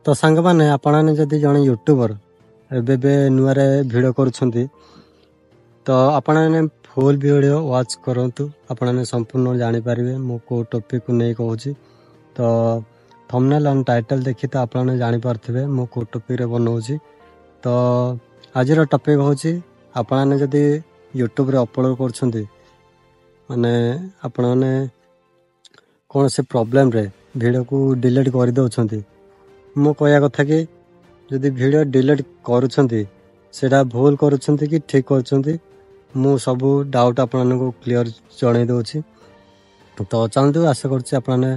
तो सांग मैंने आपने जदि जड़े यूट्यूबर एबे नुआ भिड कर तो आपने फुल वीडियो वाच करतु आपने संपूर्ण जापर मो को टॉपिक को नहीं कहूँ तो थंबनेल और टाइटल देखी तो आपने जापारे मो को टॉपिक रे बनाऊँ तो आज टॉपिक हूँ आपने जदि यूट्यूब रे अपलोड कर माने आपने कौन से प्रॉब्लम रे वीडियो को डिलीट कर दौरान मु कहया कथा कि जदि वीडियो डिलीट करा भूल करुँच कि ठीक कर मु सबू डाउट आपको क्लीयर जन दूसरी तो चलतु आशा करने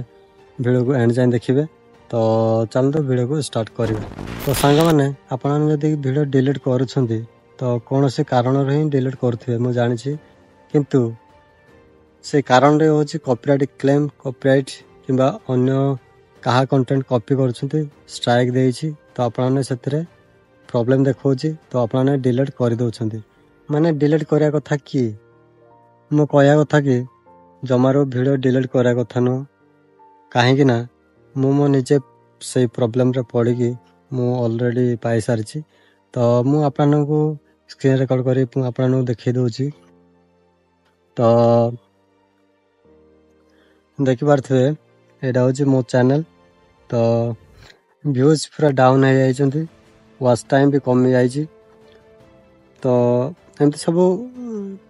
वीडियो को एंड जाए देखिए तो चलतु वीडियो को स्टार्ट करें तो सांग मैंने आपने जदि वीडियो डिलीट करुँच तो कौन से कारण ही डिलीट करुवे मुझे जानी किंतु से कारण हूँ कॉपीराइट क्लेम कॉपीराइट किंबा अन्य कहा कंटेंट कॉपी कर स्ट्राइक देती तो आपने से प्रॉब्लम देखा तो आपने डिलीट कर दौरान माने डिलीट करा कथा कि मु कहया कथा कि जमारो वीडियो डिलीट करा कथा नुह कहीं ना मो निजे से प्रॉब्लम रे पड़ी मु ऑलरेडी पाई सारी तो मु आपको स्क्रीन रिकॉर्ड कर आपको देखी दूची तो देखिपे यहाँ हूँ मो चैनल तो व्यूज पूरा डाउन हो जाती वॉच टाइम भी कमी जाइए तो एमती सब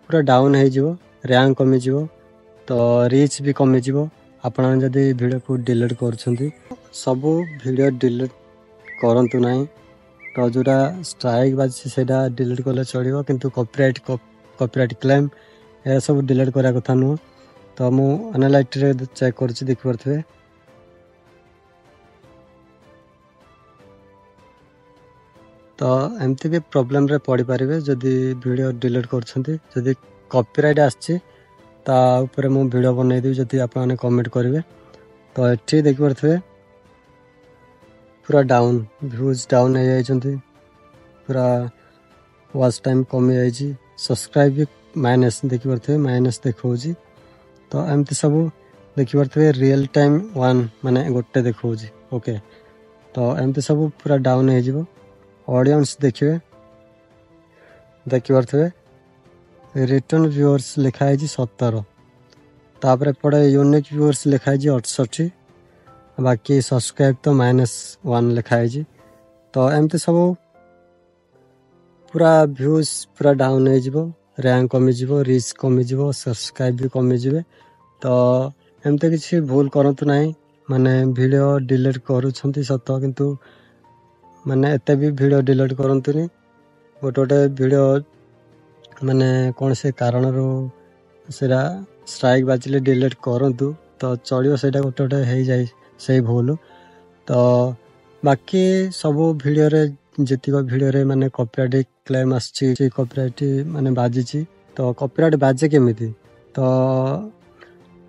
पूरा डाउन हो रैंक कमिज तो रीच भी कमिज आपने जदि वीडियो को डिलीट कर सबू वीडियो डिलीट करूँ ना तो जोटा स्ट्राइक बाजी से डिलीट कले चलो किंतु कॉपीराइट क्लेम यह सब डिलीट करा कथा नुह तो मु एनालाइट रे चेक कर देखिपे तो एमती भी प्रॉब्लम रे पड़ पारे जदि वीडियो डिलीट कर कॉपीराइट आसपर मु वीडियो बनईदेवी जदि आपने कमेंट करेंगे तो ये देखिपे पूरा डाउन व्यूज डाउन हो जाती पूरा वॉच टाइम कमी जाइए सब्सक्राइब भी माइनस देखिपे माइनस देखा तो एमती सब देखिपे रियल टाइम 1 माने गोटे देखा ओके तो एमती सब पूरा डाउन हो ऑडियंस देखिपे रिटर्न व्यूअर्स लिखाई 17 तापर पड़े यूनिक व्यूअर्स लिखाई 68 बाकी सब्सक्राइब तो -1 लिखाई तो एमती सब पूरा व्यूज पूरा डाउन हो रैंक कमिज रीच कमिज सब्सक्राइब भी कमिज तो एमती किसी भूल करतु ना माने वीडियो डिलीट करुँच सत किंतु माने एते भी वीडियो डिलीट करतुनी गोटे गोटे वीडियो माने कौन से कारण सेरा स्ट्राइक बाजिले डिलीट करूँ तो चलो से गोटे गोटे हो जाए से भूल तो बाकी सब वीडियो रे जितक वीडियो रे माने कॉपीराइट क्लेम आसी कॉपीराइट माने बाजी तो कॉपीराइट बाजे केमी तो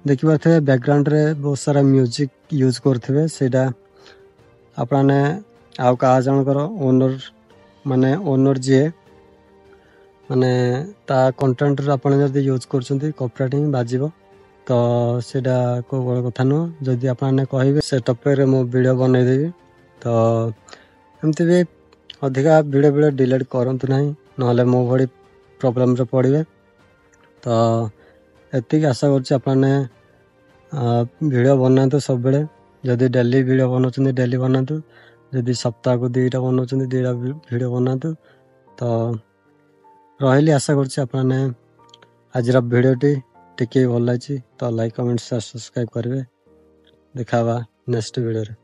देखिपे बैकग्राउंड रे बहुत सारा म्यूजिक यूज करेंगे से आपने आउ कहा जनकर ओनर माने ओनर जी माने ता कंटेंट आपने जब यूज कर कॉपीराइट ही बाजिब तो सेटा को बड़ कथा नुह जदि आपने कहे से टॉपिक मो वीडियो बनईदेवी तो एमती भी अधिका वीडियो डिलीट करूँ ना ना मो भाई प्रॉब्लम रे पड़े तो एतिक आशा करने वीडियो बनातु सब बेले जदि डेली वीडियो बनाऊँ डेली बनातु जदि सप्ताह को 2टा बनाऊँ 2टा वीडियो बनातु तो रही आशा करने आज वीडियोटी टिके भल लगी तो लाइक कमेंट शेयर सब्सक्राइब करेंगे देखा नेक्स्ट वीडियो रे।